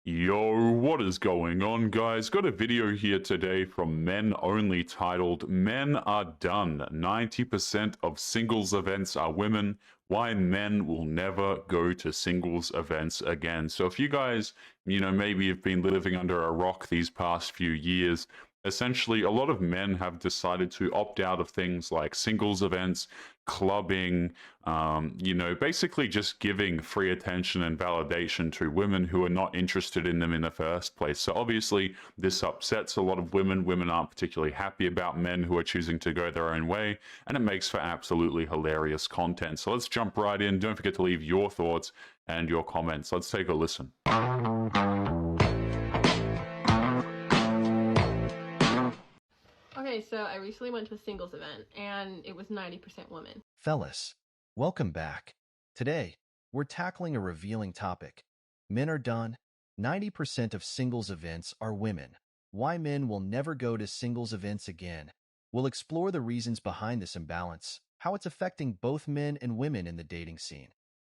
Yo, what is going on, guys? Got a video here today from Men Only titled Men Are Done. 90% of singles events are women. Why men will never go to singles events again. So if you guys, maybe have been living under a rock these past few years, essentially a lot of men have decided to opt out of things like singles events, clubbing, basically just giving free attention and validation to women who are not interested in them in the first place. So obviously this upsets a lot of women. Women aren't particularly happy about men who are choosing to go their own way, and it makes for absolutely hilarious content. So let's jump right in. Don't forget to leave your thoughts and your comments. Let's take a listen. Okay, so I recently went to a singles event, and it was 90% women. Fellas, welcome back. Today, we're tackling a revealing topic. Men are done. 90% of singles events are women. Why men will never go to singles events again. We'll explore the reasons behind this imbalance, how it's affecting both men and women in the dating scene,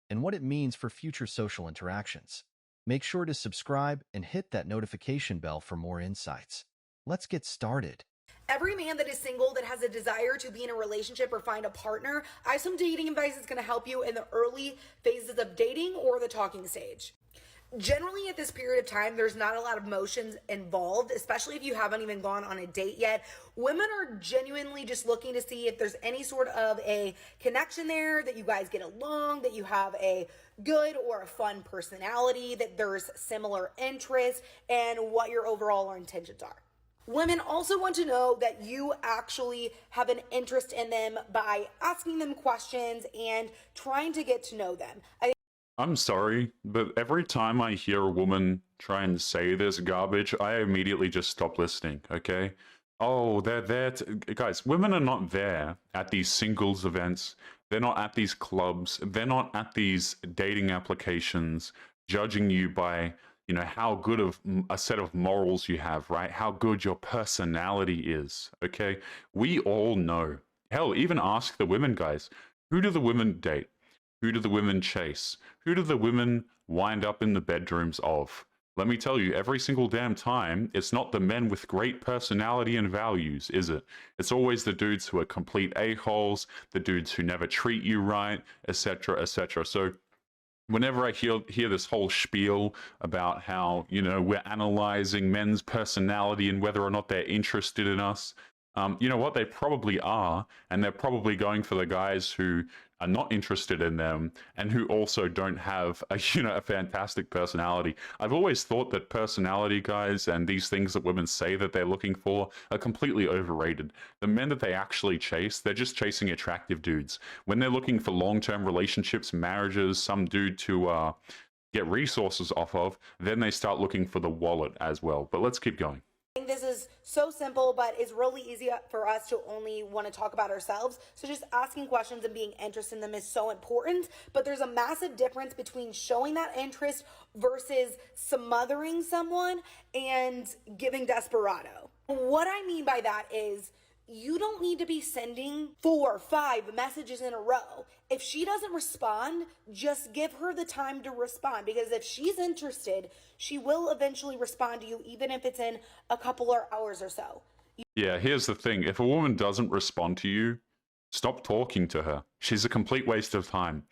and what it means for future social interactions. Make sure to subscribe and hit that notification bell for more insights. Let's get started. Every man that is single that has a desire to be in a relationship or find a partner, I have some dating advice that's going to help you in the early phases of dating or the talking stage. Generally, at this period of time, there's not a lot of emotions involved, especially if you haven't even gone on a date yet. Women are genuinely just looking to see if there's any sort of a connection there, that you guys get along, that you have a good or a fun personality, that there's similar interests, and what your overall intentions are. Women also want to know that you actually have an interest in them by asking them questions and trying to get to know them. I'm sorry, but every time I hear a woman try and say this garbage, I immediately just stop listening, okay? Oh, they're there guys, women are not there at these singles events. They're not at these clubs. They're not at these dating applications judging you by how good of a set of morals you have, right? How good your personality is, okay? We all know. Hell, even ask the women, guys. Who do the women date? Who do the women chase? Who do the women wind up in the bedrooms of? Let me tell you, every single damn time, it's not the men with great personality and values, is it? It's always the dudes who are complete a-holes, the dudes who never treat you right, etc., etc. So whenever I hear this whole spiel about how, we're analyzing men's personality and whether or not they're interested in us, you know what? They probably are, and they're probably going for the guys who are not interested in them and who also don't have a fantastic personality. I've always thought that personality, guys, and these things that women say that they're looking for are completely overrated. The men that they actually chase, they're just chasing attractive dudes. When they're looking for long-term relationships, marriages, some dude to get resources off of, then they start looking for the wallet as well. But let's keep going. This is so simple, but it's really easy for us to only want to talk about ourselves. So just asking questions and being interested in them is so important. But there's a massive difference between showing that interest versus smothering someone and giving desperado. What I mean by that is you don't need to be sending 4 or 5 messages in a row. If she doesn't respond, just give her the time to respond, because if she's interested, she will eventually respond to you, even if it's in a couple of hours or so. Yeah, here's the thing. If a woman doesn't respond to you, stop talking to her. She's a complete waste of time.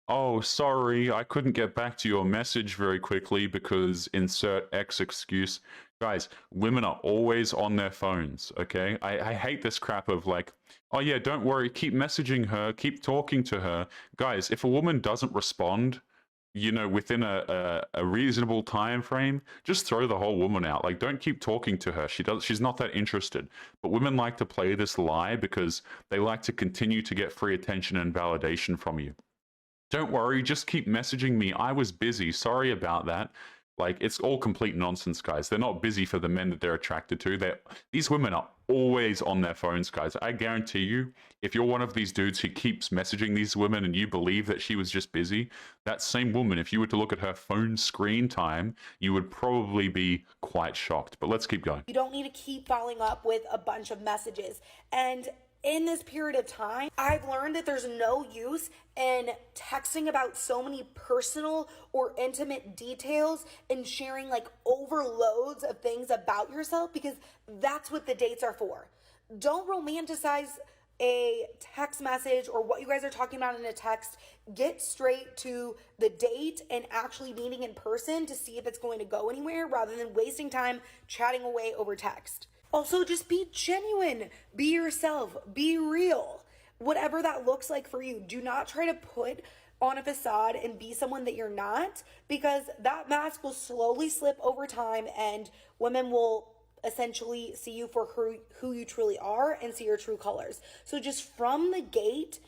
Oh, sorry, I couldn't get back to your message very quickly because insert X excuse. Guys, women are always on their phones, okay? I hate this crap of like, oh yeah, don't worry, keep messaging her, keep talking to her. Guys, if a woman doesn't respond, within a reasonable time frame, just throw the whole woman out. Like, don't keep talking to her. She's not that interested. But women like to play this lie because they like to continue to get free attention and validation from you. Don't worry, just keep messaging me. I was busy. Sorry about that. Like, it's all complete nonsense, guys. They're not busy for the men that they're attracted to. These women are always on their phones, guys. I guarantee you, if you're one of these dudes who keeps messaging these women and you believe that she was just busy, that same woman, if you were to look at her phone screen time, you would probably be quite shocked. But let's keep going. You don't need to keep following up with a bunch of messages. And in this period of time, I've learned that there's no use in texting about so many personal or intimate details and sharing like overloads of things about yourself, because that's what the dates are for. Don't romanticize a text message or what you guys are talking about in a text. Get straight to the date and actually meeting in person to see if it's going to go anywhere, rather than wasting time chatting away over text. Also, just be genuine, be yourself, be real. Whatever that looks like for you. Do not try to put on a facade and be someone that you're not, because that mask will slowly slip over time and women will essentially see you for who you truly are and see your true colors. So just from the gate,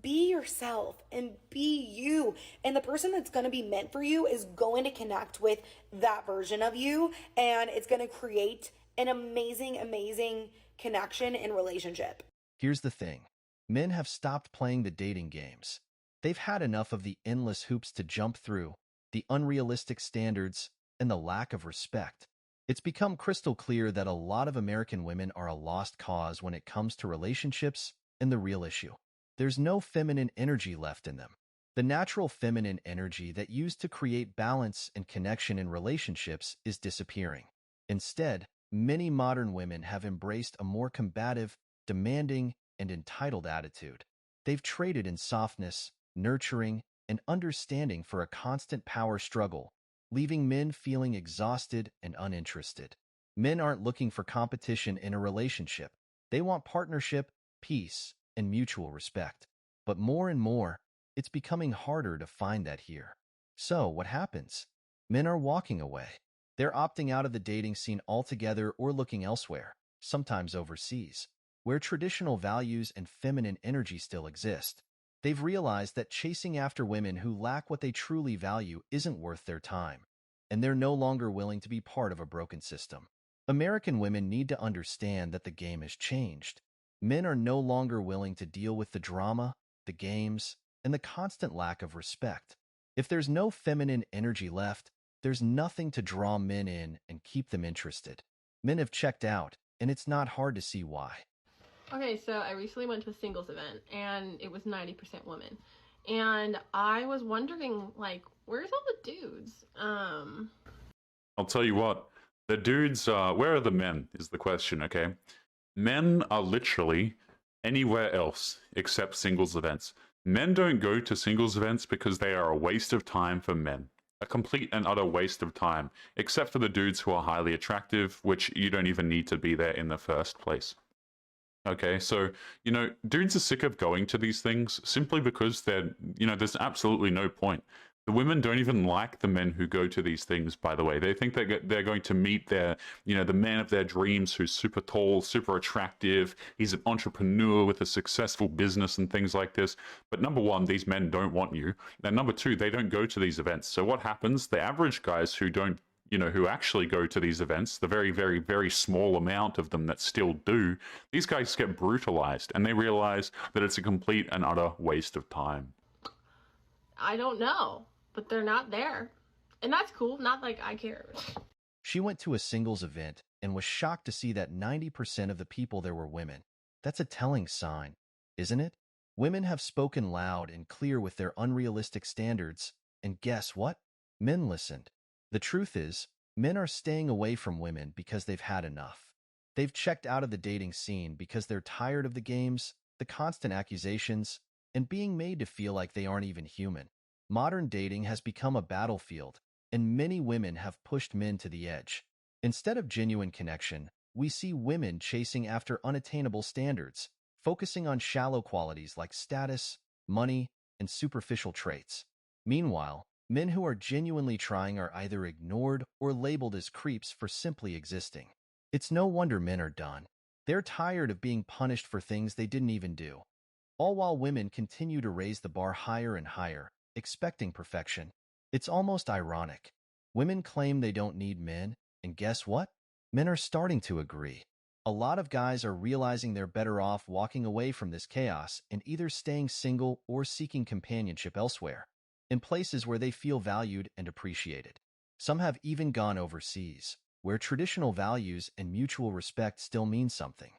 be yourself and be you. And the person that's going to be meant for you is going to connect with that version of you, and it's going to create an amazing, amazing connection and relationship. Here's the thing. Men have stopped playing the dating games. They've had enough of the endless hoops to jump through, the unrealistic standards, and the lack of respect. It's become crystal clear that a lot of American women are a lost cause when it comes to relationships and the real issue. There's no feminine energy left in them. The natural feminine energy that used to create balance and connection in relationships is disappearing. Instead, many modern women have embraced a more combative, demanding, and entitled attitude. They've traded in softness, nurturing, and understanding for a constant power struggle, leaving men feeling exhausted and uninterested. Men aren't looking for competition in a relationship. They want partnership, peace, and mutual respect. But more and more, it's becoming harder to find that here. So, what happens? Men are walking away. They're opting out of the dating scene altogether or looking elsewhere, sometimes overseas, where traditional values and feminine energy still exist. They've realized that chasing after women who lack what they truly value isn't worth their time, and they're no longer willing to be part of a broken system. American women need to understand that the game has changed. Men are no longer willing to deal with the drama, the games, and the constant lack of respect. If there's no feminine energy left, there's nothing to draw men in and keep them interested. Men have checked out, and it's not hard to see why. Okay, so I recently went to a singles event and it was 90% women. And I was wondering, like, where's all the dudes? I'll tell you what, the dudes, where are the men is the question, okay? Men are literally anywhere else except singles events. Men don't go to singles events because they are a waste of time for men. A complete and utter waste of time, except for the dudes who are highly attractive, which you don't even need to be there in the first place. Okay, so, dudes are sick of going to these things simply because there's absolutely no point. The women don't even like the men who go to these things, by the way. They think they're going to meet the man of their dreams who's super tall, super attractive. He's an entrepreneur with a successful business and things like this. But number one, these men don't want you. And number two, they don't go to these events. So what happens? The average guys who don't who actually go to these events, the very, very, very small amount of them that still do, these guys get brutalized and they realize that it's a complete and utter waste of time. I don't know, but they're not there. And that's cool, not like I care. She went to a singles event and was shocked to see that 90% of the people there were women. That's a telling sign, isn't it? Women have spoken loud and clear with their unrealistic standards, and guess what? Men listened. The truth is, men are staying away from women because they've had enough. They've checked out of the dating scene because they're tired of the games, the constant accusations, and being made to feel like they aren't even human. Modern dating has become a battlefield, and many women have pushed men to the edge. Instead of genuine connection, we see women chasing after unattainable standards, focusing on shallow qualities like status, money, and superficial traits. Meanwhile, men who are genuinely trying are either ignored or labeled as creeps for simply existing. It's no wonder men are done. They're tired of being punished for things they didn't even do. All while women continue to raise the bar higher and higher, expecting perfection. It's almost ironic. Women claim they don't need men, and guess what? Men are starting to agree. A lot of guys are realizing they're better off walking away from this chaos and either staying single or seeking companionship elsewhere, in places where they feel valued and appreciated. Some have even gone overseas, where traditional values and mutual respect still mean something.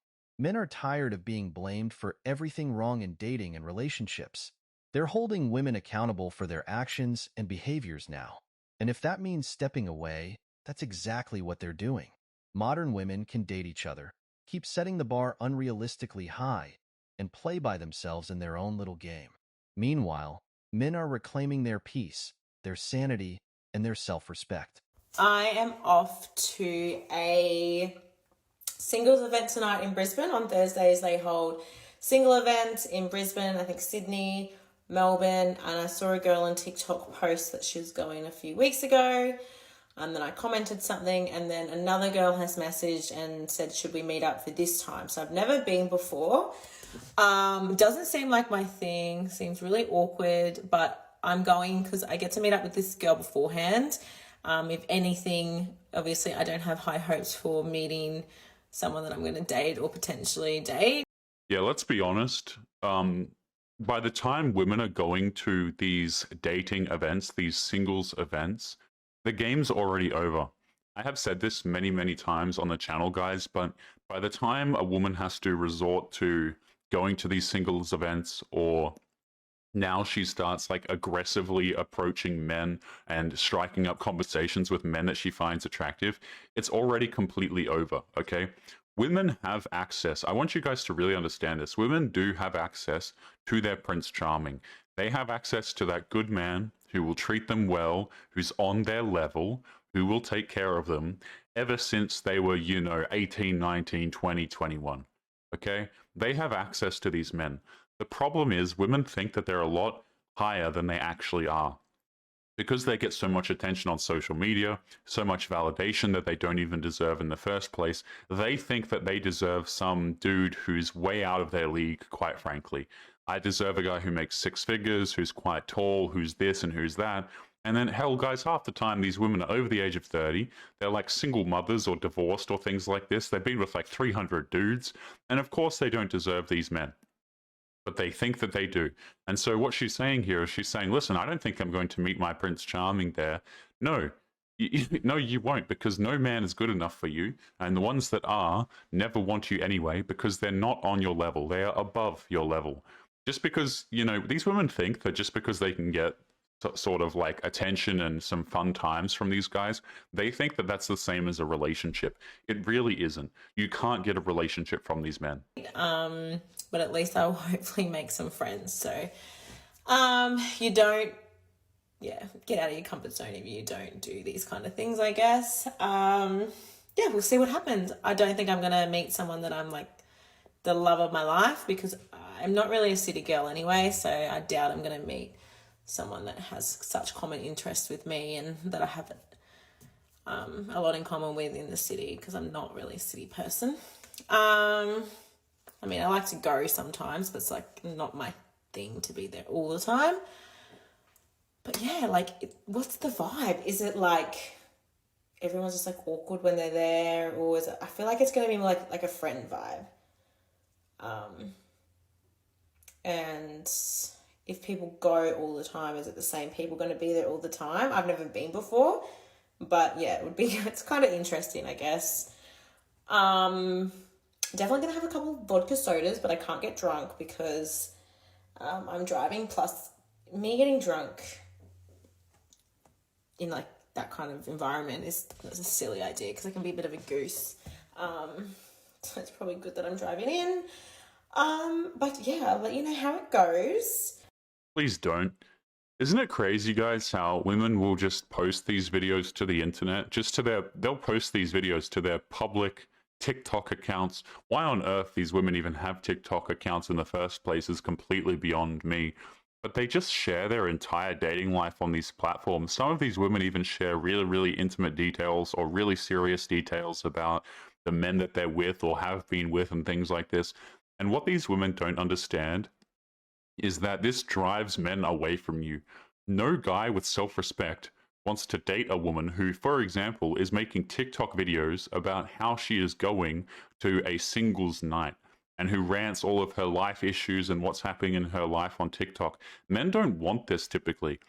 Men are tired of being blamed for everything wrong in dating and relationships. They're holding women accountable for their actions and behaviors now. And if that means stepping away, that's exactly what they're doing. Modern women can date each other, keep setting the bar unrealistically high, and play by themselves in their own little game. Meanwhile, men are reclaiming their peace, their sanity, and their self-respect. I am off to a singles event tonight in Brisbane. On Thursdays, they hold single events in Brisbane, I think Sydney, Melbourne, and I saw a girl on TikTok post that she was going a few weeks ago, and then I commented something, and then another girl has messaged and said, should we meet up for this time? So I've never been before. Doesn't seem like my thing, seems really awkward, but I'm going because I get to meet up with this girl beforehand. If anything, obviously I don't have high hopes for meeting someone that I'm going to date or potentially date. Yeah, let's be honest. By the time women are going to these dating events, these singles events, the game's already over. I have said this many, many times on the channel, guys, but by the time a woman has to resort to going to these singles events, or now she starts like aggressively approaching men and striking up conversations with men that she finds attractive, it's already completely over, okay? Women have access. I want you guys to really understand this. Women do have access to their Prince Charming. They have access to that good man who will treat them well, who's on their level, who will take care of them ever since they were, 18, 19, 20, 21. Okay? They have access to these men. The problem is women think that they're a lot higher than they actually are. Because they get so much attention on social media, so much validation that they don't even deserve in the first place, they think that they deserve some dude who's way out of their league, quite frankly. I deserve a guy who makes six figures, who's quite tall, who's this and who's that. And then, hell, guys, half the time these women are over the age of 30. They're like single mothers or divorced or things like this. They've been with like 300 dudes. And of course they don't deserve these men. But they think that they do. And so what she's saying here is she's saying, listen, I don't think I'm going to meet my Prince Charming there. No, no, you won't, because no man is good enough for you. And the ones that are never want you anyway, because they're not on your level. They are above your level. Just because, these women think that just because they can get sort of like attention and some fun times from these guys, they think that that's the same as a relationship. It really isn't. You can't get a relationship from these men. But at least I'll hopefully make some friends. So you don't, get out of your comfort zone if you don't do these kind of things, I guess. We'll see what happens. I don't think I'm going to meet someone that I'm like the love of my life, because I'm not really a city girl anyway, so I doubt I'm going to meet someone that has such common interests with me and that I have a lot in common with in the city, because I'm not really a city person. I mean, I like to go sometimes, but it's like not my thing to be there all the time. But yeah, like, what's the vibe? Is it like everyone's just like awkward when they're there, or is it? I feel like it's going to be more like a friend vibe. And if people go all the time, is it the same people going to be there all the time? I've never been before, but yeah, it's kind of interesting, I guess. Definitely gonna have a couple of vodka sodas, but I can't get drunk because I'm driving. Plus, me getting drunk in like that kind of environment is a silly idea, because I can be a bit of a goose. So it's probably good that I'm driving in. But yeah, I'll let you know how it goes. Please don't. Isn't it crazy, guys, how women will just post these videos to the internet, they'll post these videos to their public TikTok accounts. Why on earth these women even have TikTok accounts in the first place is completely beyond me. But they just share their entire dating life on these platforms. Some of these women even share really, really intimate details or really serious details about the men that they're with or have been with and things like this. And what these women don't understand is that this drives men away from you. No guy with self-respect wants to date a woman who, for example, is making TikTok videos about how she is going to a singles night and who rants all of her life issues and what's happening in her life on TikTok. Men don't want this typically.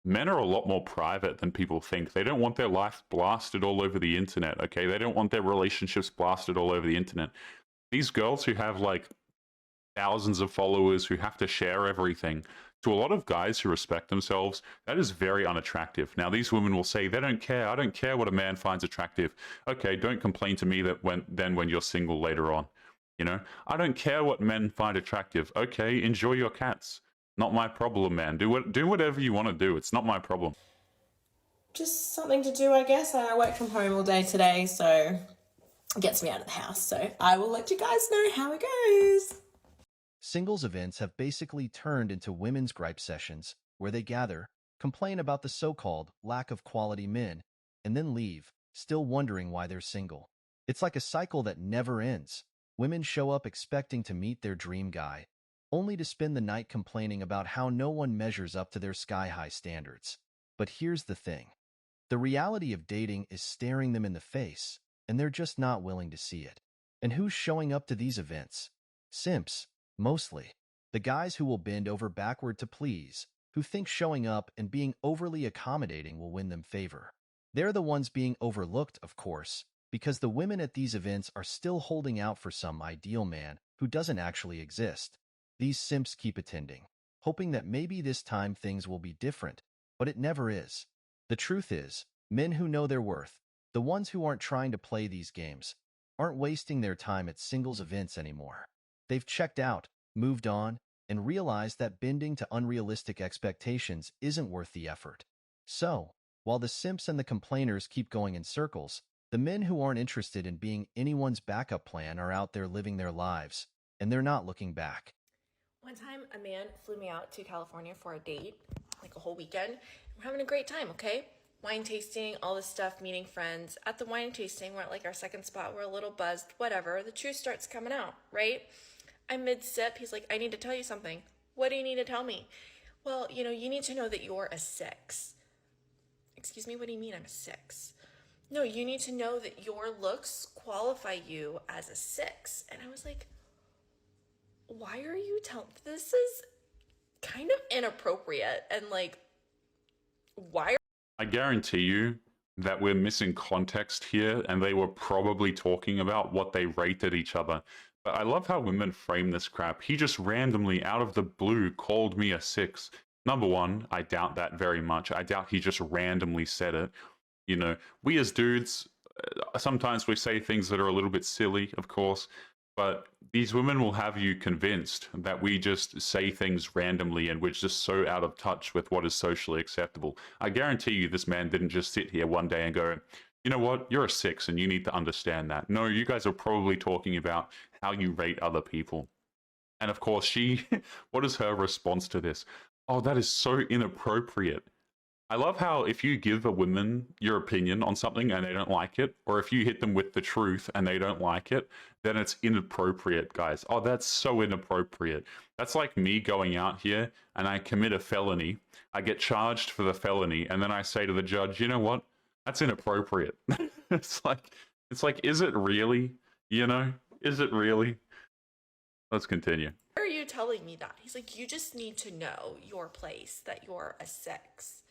Men are a lot more private than people think. They don't want their life blasted all over the internet, okay? They don't want their relationships blasted all over the internet. These girls who have like thousands of followers, who have to share everything, to a lot of guys who respect themselves, that is very unattractive. Now, these women will say, they don't care. I don't care what a man finds attractive. Okay, don't complain to me that when you're single later on. You know, I don't care what men find attractive. Okay, enjoy your cats. Not my problem, man. Do whatever you want to do. It's not my problem. Just something to do, I guess. I work from home all day today, so it gets me out of the house. So I will let you guys know how it goes. Singles events have basically turned into women's gripe sessions where they gather, complain about the so-called lack of quality men, and then leave, still wondering why they're single. It's like a cycle that never ends. Women show up expecting to meet their dream guy, only to spend the night complaining about how no one measures up to their sky-high standards. But here's the thing. The reality of dating is staring them in the face, and they're just not willing to see it. And who's showing up to these events? Simps, mostly. The guys who will bend over backward to please, who think showing up and being overly accommodating will win them favor. They're the ones being overlooked, of course, because the women at these events are still holding out for some ideal man who doesn't actually exist. These simps keep attending, hoping that maybe this time things will be different, but it never is. The truth is, men who know their worth, the ones who aren't trying to play these games, aren't wasting their time at singles events anymore. They've checked out, moved on, and realized that bending to unrealistic expectations isn't worth the effort. So, while the simps and the complainers keep going in circles, the men who aren't interested in being anyone's backup plan are out there living their lives, and they're not looking back. One time, a man flew me out to California for a date, like a whole weekend. We're having a great time, okay? Wine tasting, all this stuff, meeting friends. At the wine tasting, we're at like our second spot, we're a little buzzed, whatever. The truth starts coming out, right? I'm mid-sip, he's like, I need to tell you something. What do you need to tell me? Well, you need to know that you're a 6. Excuse me, what do you mean I'm a 6? No, you need to know that your looks qualify you as a 6. And I was like, why are you telling, this is kind of inappropriate, and like, why are I guarantee you that we're missing context here, and they were probably talking about what they rated each other. But I love how women frame this crap. He just randomly, out of the blue, called me a 6. Number one, I doubt that very much. I doubt he just randomly said it. You know, we as dudes, sometimes we say things that are a little bit silly, of course, but these women will have you convinced that we just say things randomly and we're just so out of touch with what is socially acceptable. I guarantee you this man didn't just sit here one day and go, you know what, you're a 6 and you need to understand that. No, you guys are probably talking about how you rate other people. And of course, what is her response to this? Oh, that is so inappropriate. I love how if you give a woman your opinion on something and they don't like it, or if you hit them with the truth and they don't like it, then it's inappropriate, guys. Oh, that's so inappropriate. That's like me going out here and I commit a felony. I get charged for the felony, and then I say to the judge, you know what? That's inappropriate. It's like, is it really? You know, is it really? Let's continue. are you telling me that? He's like, you just need to know your place, that you're a 6.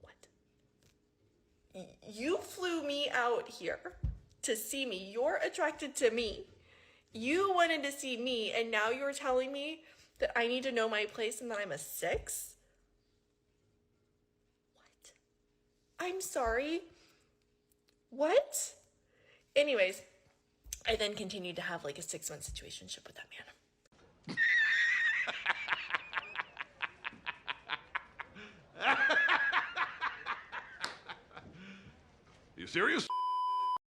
What? You flew me out here to see me. You're attracted to me. You wanted to see me, and now you're telling me that I need to know my place and that I'm a 6? What? I'm sorry. What? Anyways, I then continued to have like a 6-month situationship with that man. You serious?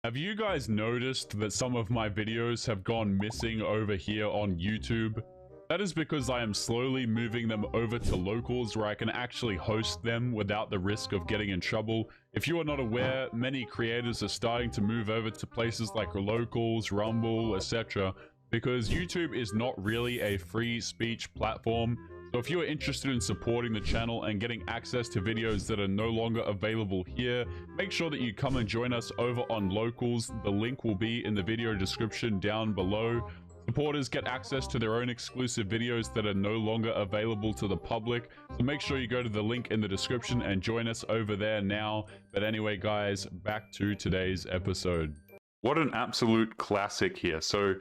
Have you guys noticed that some of my videos have gone missing over here on YouTube? That is because I am slowly moving them over to locals where I can actually host them without the risk of getting in trouble. If you are not aware, many creators are starting to move over to places like locals, Rumble, etc. because YouTube is not really a free speech platform. So if you are interested in supporting the channel and getting access to videos that are no longer available here, make sure that you come and join us over on Locals. The link will be in the video description down below. Supporters get access to their own exclusive videos that are no longer available to the public. So make sure you go to the link in the description and join us over there now. But anyway, guys, back to today's episode. What an absolute classic here. So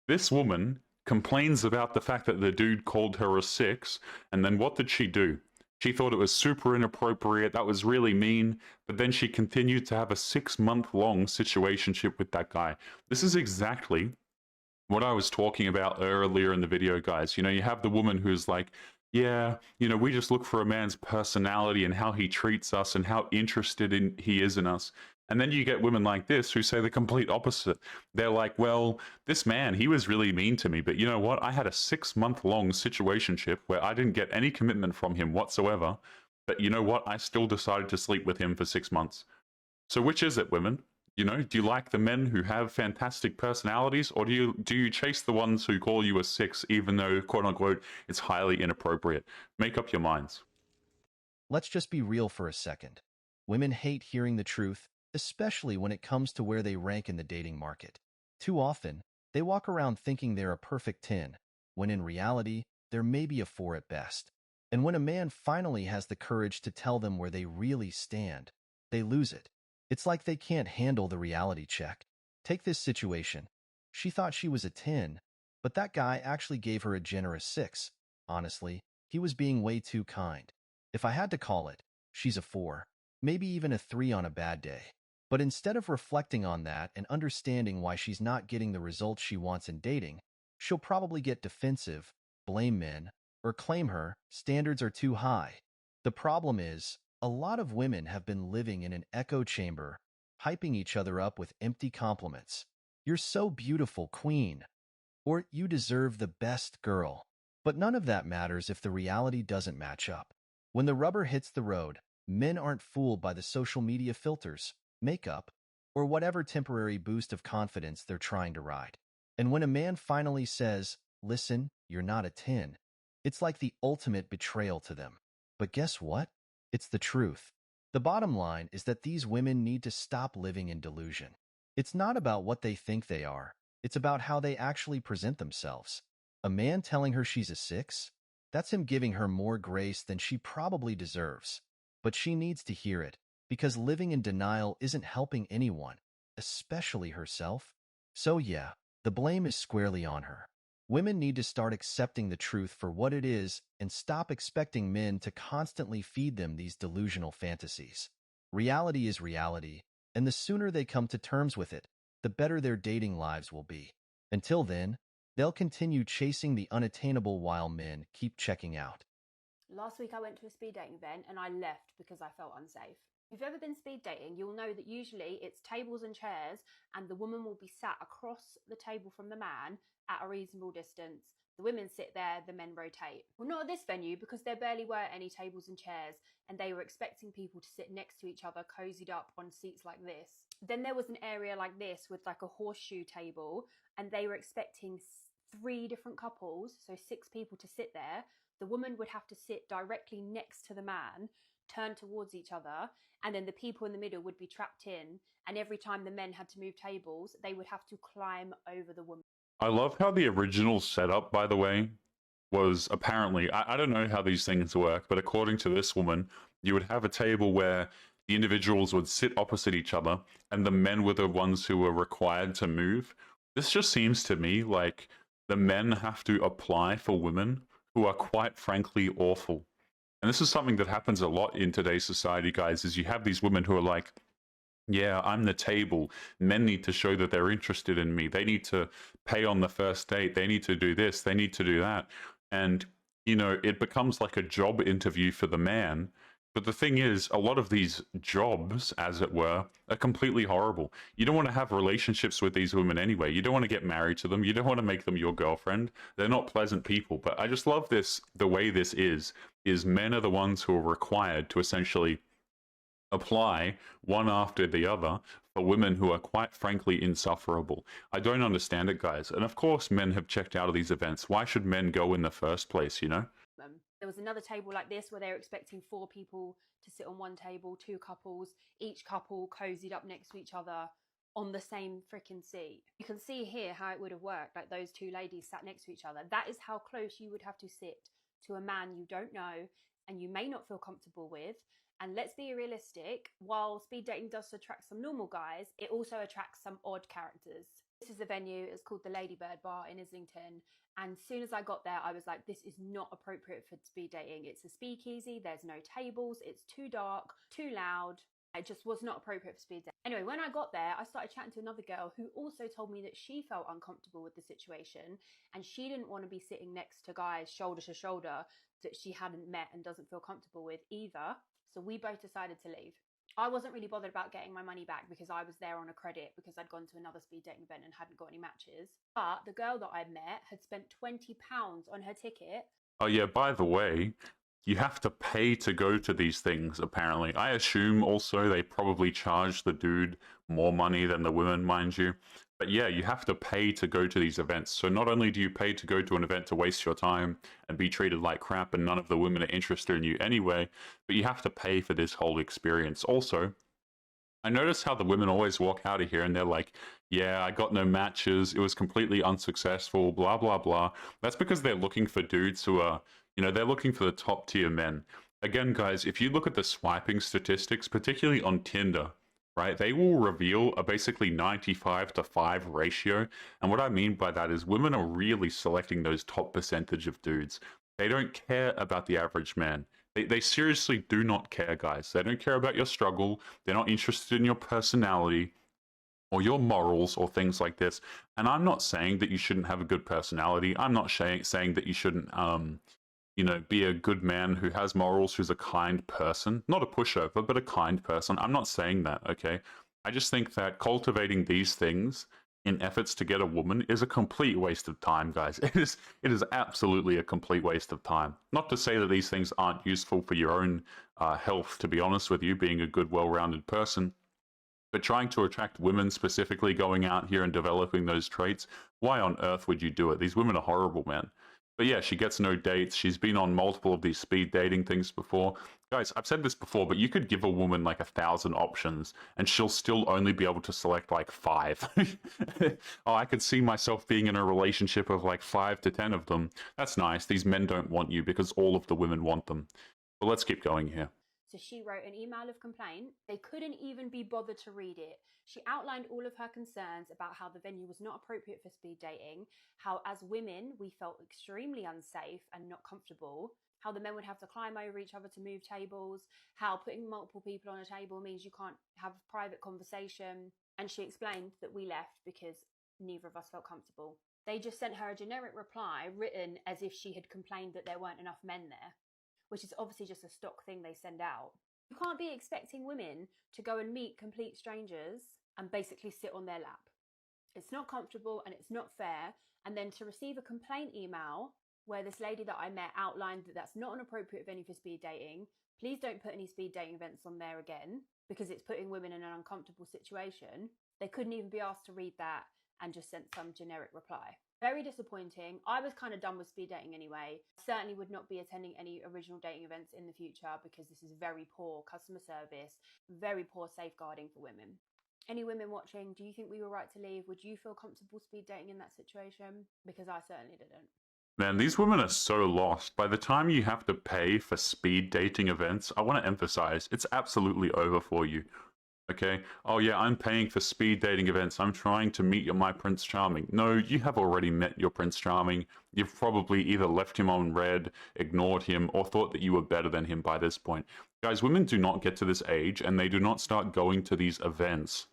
this woman complains about the fact that the dude called her a six, and then what did she do? She thought it was super inappropriate, that was really mean, but then she continued to have a 6 month long situationship with that guy. This is exactly what I was talking about earlier in the video, guys. You have the woman who's like, yeah, we just look for a man's personality and how he treats us and how interested he is in us. And then you get women like this who say the complete opposite. They're like, well, this man, he was really mean to me, but you know what? I had a 6 month long situationship where I didn't get any commitment from him whatsoever. But you know what? I still decided to sleep with him for 6 months. So which is it, women? Do you like the men who have fantastic personalities, or do you chase the ones who call you a six, even though, quote unquote, it's highly inappropriate? Make up your minds. Let's just be real for a second. Women hate hearing the truth, especially when it comes to where they rank in the dating market. Too often, they walk around thinking they're a perfect 10, when in reality, they're maybe a 4 at best. And when a man finally has the courage to tell them where they really stand, they lose it. It's like they can't handle the reality check. Take this situation. She thought she was a 10, but that guy actually gave her a generous 6. Honestly, he was being way too kind. If I had to call it, she's a 4, maybe even a 3 on a bad day. But instead of reflecting on that and understanding why she's not getting the results she wants in dating, she'll probably get defensive, blame men, or claim her standards are too high. The problem is, a lot of women have been living in an echo chamber, hyping each other up with empty compliments. You're so beautiful, queen. Or you deserve the best girl. But none of that matters if the reality doesn't match up. When the rubber hits the road, men aren't fooled by the social media filters, makeup, or whatever temporary boost of confidence they're trying to ride. And when a man finally says, listen, you're not a 10, it's like the ultimate betrayal to them. But guess what? It's the truth. The bottom line is that these women need to stop living in delusion. It's not about what they think they are. It's about how they actually present themselves. A man telling her she's a 6? That's him giving her more grace than she probably deserves. But she needs to hear it, because living in denial isn't helping anyone, especially herself. So yeah, the blame is squarely on her. Women need to start accepting the truth for what it is and stop expecting men to constantly feed them these delusional fantasies. Reality is reality, and the sooner they come to terms with it, the better their dating lives will be. Until then, they'll continue chasing the unattainable while men keep checking out. Last week I went to a speed dating event and I left because I felt unsafe. If you've ever been speed dating, you'll know that usually it's tables and chairs and the woman will be sat across the table from the man at a reasonable distance. The women sit there, the men rotate. Well, not at this venue because there barely were any tables and chairs and they were expecting people to sit next to each other, cozied up on seats like this. Then there was an area like this with like a horseshoe table and they were expecting 3 different couples, so 6 people to sit there. The woman would have to sit directly next to the man, turn towards each other, and then the people in the middle would be trapped in. And every time the men had to move tables, they would have to climb over the woman. I love how the original setup, by the way, was apparently, I don't know how these things work, but according to this woman, you would have a table where the individuals would sit opposite each other, and the men were the ones who were required to move. This just seems to me like the men have to apply for women who are quite frankly awful. And this is something that happens a lot in today's society, guys, is you have these women who are like, yeah, I'm the table. Men need to show that they're interested in me. They need to pay on the first date. They need to do this. They need to do that. And, it becomes like a job interview for the man. But the thing is, a lot of these jobs, as it were, are completely horrible. You don't want to have relationships with these women anyway. You don't want to get married to them. You don't want to make them your girlfriend. They're not pleasant people. But I just love this, the way this is men are the ones who are required to essentially apply one after the other for women who are quite frankly insufferable. I don't understand it, guys. And of course, men have checked out of these events. Why should men go in the first place, There was another table like this where they were expecting 4 people to sit on one table, 2 couples, each couple cozied up next to each other on the same freaking seat. You can see here how it would have worked, like those 2 ladies sat next to each other. That is how close you would have to sit to a man you don't know and you may not feel comfortable with. And let's be realistic, while speed dating does attract some normal guys, it also attracts some odd characters. This is a venue, it's called the Ladybird Bar in Islington. And as soon as I got there, I was like, this is not appropriate for speed dating. It's a speakeasy, there's no tables, it's too dark, too loud. It just was not appropriate for speed dating. Anyway, when I got there, I started chatting to another girl who also told me that she felt uncomfortable with the situation and she didn't want to be sitting next to guys shoulder to shoulder that she hadn't met and doesn't feel comfortable with either. So we both decided to leave. I wasn't really bothered about getting my money back because I was there on a credit because I'd gone to another speed dating event and hadn't got any matches. But the girl that I met had spent £20 on her ticket. Oh yeah, by the way, you have to pay to go to these things, apparently. I assume also they probably charge the dude more money than the women, mind you. But yeah, you have to pay to go to these events. So not only do you pay to go to an event to waste your time and be treated like crap and none of the women are interested in you anyway, but you have to pay for this whole experience. Also, I notice how the women always walk out of here and they're like, yeah, I got no matches, it was completely unsuccessful, blah, blah, blah. That's because they're looking for dudes who are, they're looking for the top tier men. Again, guys, if you look at the swiping statistics, particularly on Tinder, right, they will reveal a basically 95 to 5 ratio. And what I mean by that is women are really selecting those top percentage of dudes. They don't care about the average man. They seriously do not care, guys. They don't care about your struggle. They're not interested in your personality or your morals or things like this. And I'm not saying that you shouldn't have a good personality. I'm not saying that you shouldn't, be a good man who has morals, who's a kind person. Not a pushover, but a kind person. I'm not saying that, okay? I just think that cultivating these things in efforts to get a woman is a complete waste of time, guys. It is absolutely a complete waste of time. Not to say that these things aren't useful for your own health, to be honest with you, being a good, well-rounded person. But trying to attract women, specifically going out here and developing those traits, why on earth would you do it? These women are horrible, man. But yeah, she gets no dates. She's been on multiple of these speed dating things before. Guys, I've said this before, but you could give a woman like 1,000 options and she'll still only be able to select like 5. Oh, I could see myself being in a relationship of like 5 to 10 of them. That's nice. These men don't want you because all of the women want them. But let's keep going here. So she wrote an email of complaint. They couldn't even be bothered to read it. She outlined all of her concerns about how the venue was not appropriate for speed dating, how as women we felt extremely unsafe and not comfortable, how the men would have to climb over each other to move tables, how putting multiple people on a table means you can't have a private conversation. And she explained that we left because neither of us felt comfortable. They just sent her a generic reply written as if she had complained that there weren't enough men there, which is obviously just a stock thing they send out. You can't be expecting women to go and meet complete strangers and basically sit on their lap. It's not comfortable and it's not fair. And then to receive a complaint email where this lady that I met outlined that that's not an appropriate venue for speed dating. Please don't put any speed dating events on there again because it's putting women in an uncomfortable situation. They couldn't even be asked to read that and just sent some generic reply. Very disappointing. I was kind of done with speed dating anyway. Certainly would not be attending any original dating events in the future because this is very poor customer service, very poor safeguarding for women. Any women watching, do you think we were right to leave? Would you feel comfortable speed dating in that situation? Because I certainly didn't. Man, these women are so lost. By the time you have to pay for speed dating events, I want to emphasize, it's absolutely over for you. Okay? Oh yeah, I'm paying for speed dating events. I'm trying to meet my Prince Charming. No, you have already met your Prince Charming. You've probably either left him on red, ignored him, or thought that you were better than him by this point. Guys, women do not get to this age and they do not start going to these events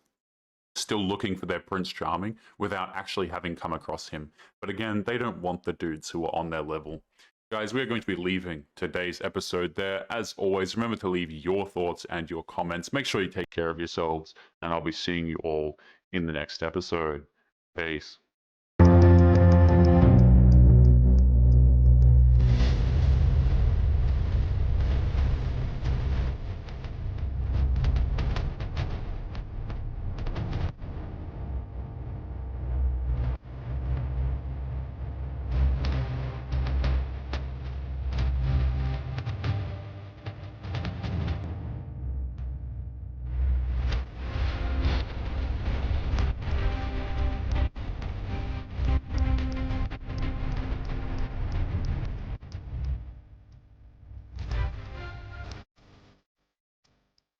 still looking for their Prince Charming without actually having come across him. But again, they don't want the dudes who are on their level. Guys, we're going to be leaving today's episode there. As always, remember to leave your thoughts and your comments. Make sure you take care of yourselves, and I'll be seeing you all in the next episode. Peace.